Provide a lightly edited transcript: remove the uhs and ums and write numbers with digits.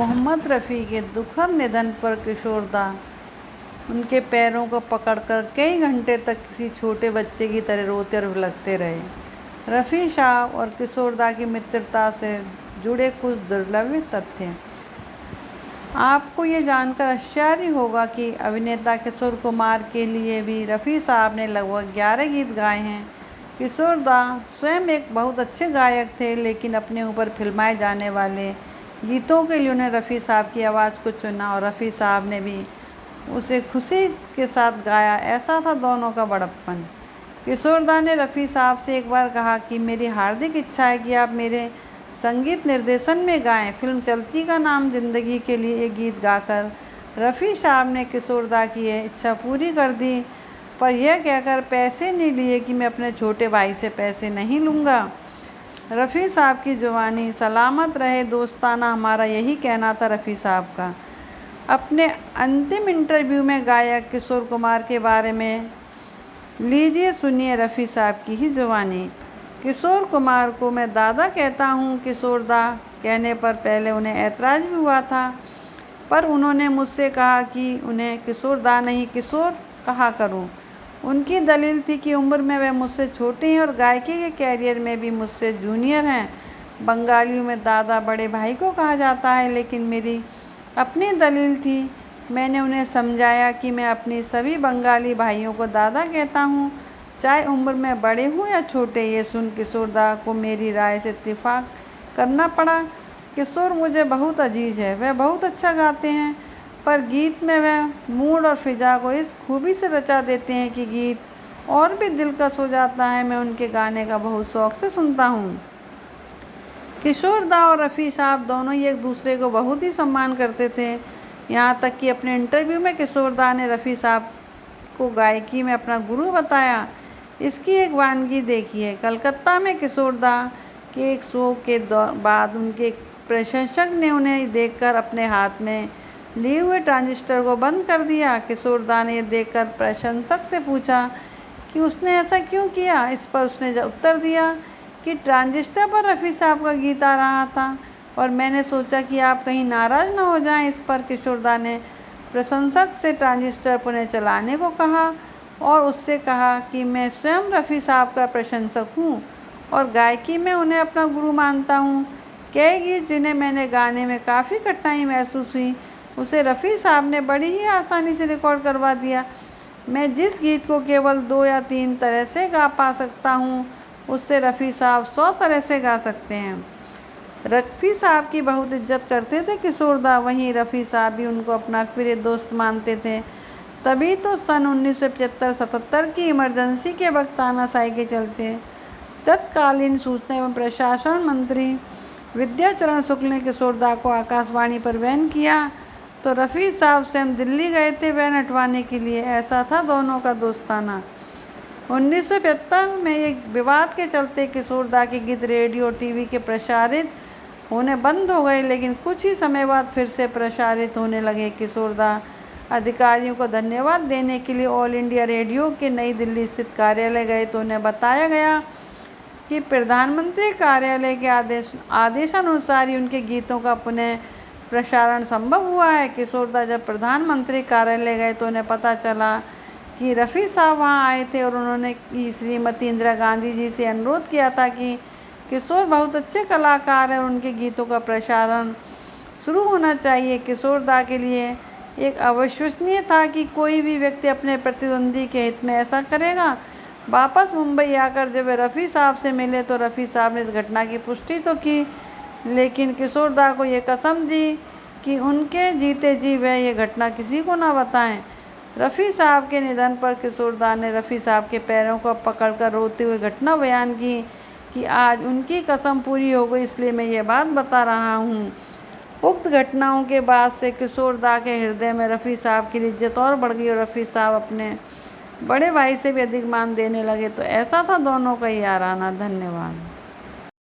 मोहम्मद रफ़ी के दुखद निधन पर किशोरदा उनके पैरों को पकड़कर कई घंटे तक किसी छोटे बच्चे की तरह रोते और बिलखते रहे। रफ़ी साहब और किशोरदा की मित्रता से जुड़े कुछ दुर्लभ तथ्य। आपको ये जानकर आश्चर्य होगा कि अभिनेता किशोर कुमार के लिए भी रफ़ी साहब ने लगभग 11 गीत गाए हैं। किशोरदा स्वयं एक बहुत अच्छे गायक थे, लेकिन अपने ऊपर फिल्माए जाने वाले गीतों के लिए उन्हें रफ़ी साहब की आवाज़ को चुना और रफ़ी साहब ने भी उसे खुशी के साथ गाया। ऐसा था दोनों का बड़प्पन। किशोरदा ने रफ़ी साहब से एक बार कहा कि मेरी हार्दिक इच्छा है कि आप मेरे संगीत निर्देशन में गाएं। फिल्म चलती का नाम ज़िंदगी के लिए एक गीत गाकर रफ़ी साहब ने किशोरदा की यह इच्छा पूरी कर दी, पर यह कहकर पैसे नहीं लिए कि मैं अपने छोटे भाई से पैसे नहीं लूँगा। रफ़ी साहब की जवानी सलामत रहे दोस्ताना, हमारा यही कहना था रफ़ी साहब का। अपने अंतिम इंटरव्यू में गायक किशोर कुमार के बारे में लीजिए सुनिए रफ़ी साहब की ही जवानी। किशोर कुमार को मैं दादा कहता हूँ। किशोरदा कहने पर पहले उन्हें ऐतराज़ भी हुआ था, पर उन्होंने मुझसे कहा कि उन्हें किशोरदा नहीं किशोर कहा करूँ। उनकी दलील थी कि उम्र में वह मुझसे छोटे हैं और गायकी के कैरियर में भी मुझसे जूनियर हैं। बंगालियों में दादा बड़े भाई को कहा जाता है, लेकिन मेरी अपनी दलील थी। मैंने उन्हें समझाया कि मैं अपनी सभी बंगाली भाइयों को दादा कहता हूँ, चाहे उम्र में बड़े हों या छोटे। ये सुन किशोरदा को मेरी राय से इत्तेफाक करना पड़ा। किशोर मुझे बहुत अजीज़ है, वह बहुत अच्छा गाते हैं, पर गीत में वह मूड और फिजा को इस खूबी से रचा देते हैं कि गीत और भी दिलकश हो जाता है। मैं उनके गाने का बहुत शौक़ से सुनता हूँ। किशोरदा और रफ़ी साहब दोनों ही एक दूसरे को बहुत ही सम्मान करते थे, यहाँ तक कि अपने इंटरव्यू में किशोरदा ने रफ़ी साहब को गायकी में अपना गुरु बताया। इसकी एक वानगी देखिए। कलकत्ता में किशोरदा के एक शो के बाद उनके एक प्रशंसक ने उन्हें देखकर अपने हाथ में लिए हुए ट्रांजिस्टर को बंद कर दिया। किशोरदा ने देखकर प्रशंसक से पूछा कि उसने ऐसा क्यों किया। इस पर उसने उत्तर दिया कि ट्रांजिस्टर पर रफ़ी साहब का गीत आ रहा था और मैंने सोचा कि आप कहीं नाराज़ ना हो जाएं। इस पर किशोरदा ने प्रशंसक से ट्रांजिस्टर पुनः चलाने को कहा और उससे कहा कि मैं स्वयं रफ़ी साहब का प्रशंसक हूँ और गायकी में उन्हें अपना गुरु मानता हूँ। कई गीत जिन्हें मैंने गाने में काफ़ी कठिनाई महसूस हुई, उसे रफ़ी साहब ने बड़ी ही आसानी से रिकॉर्ड करवा दिया। मैं जिस गीत को केवल 2 या 3 तरह से गा पा सकता हूँ, उससे रफ़ी साहब 100 तरह से गा सकते हैं। रफ़ी साहब की बहुत इज्जत करते थे किशोरदा, वहीं रफ़ी साहब भी उनको अपना प्रिय दोस्त मानते थे। तभी तो सन 1975-77 की इमरजेंसी के वक्त तानाशाही के चलते तत्कालीन सूचना एवं प्रशासन मंत्री विद्याचरण शुक्ल ने किशोरदा को आकाशवाणी पर बैन किया, तो रफ़ी साहब स्वयं दिल्ली गए थे बैन हटवाने के लिए। ऐसा था दोनों का दोस्ताना। 1975 में एक विवाद के चलते किशोरदा के गीत रेडियो और टीवी के प्रसारित होने बंद हो गए, लेकिन कुछ ही समय बाद फिर से प्रसारित होने लगे। किशोरदा अधिकारियों को धन्यवाद देने के लिए ऑल इंडिया रेडियो के नई दिल्ली स्थित कार्यालय गए, तो उन्हें बताया गया कि प्रधानमंत्री कार्यालय के आदेशानुसार ही उनके गीतों का पुनः प्रसारण संभव हुआ है। किशोरदा जब प्रधानमंत्री कार्यालय गए तो उन्हें पता चला कि रफ़ी साहब वहां आए थे और उन्होंने श्रीमती इंदिरा गांधी जी से अनुरोध किया था कि किशोर बहुत अच्छे कलाकार हैं और उनके गीतों का प्रसारण शुरू होना चाहिए। किशोरदा के लिए एक अविश्वसनीय था कि कोई भी व्यक्ति अपने प्रतिद्वंदी के हित में ऐसा करेगा। वापस मुंबई आकर जब वे रफ़ी साहब से मिले तो रफ़ी साहब ने इस घटना की पुष्टि तो की, लेकिन किशोरदा को ये कसम दी कि उनके जीते जी वह ये घटना किसी को ना बताएं। रफ़ी साहब के निधन पर किशोरदा ने रफ़ी साहब के पैरों को पकड़कर रोते हुए घटना बयान की कि आज उनकी कसम पूरी हो गई, इसलिए मैं ये बात बता रहा हूँ। उक्त घटनाओं के बाद से किशोरदा के हृदय में रफ़ी साहब की इज्जत और बढ़ गई और रफ़ी साहब अपने बड़े भाई से भी अधिक मान देने लगे। तो ऐसा था दोनों का याराना। धन्यवाद।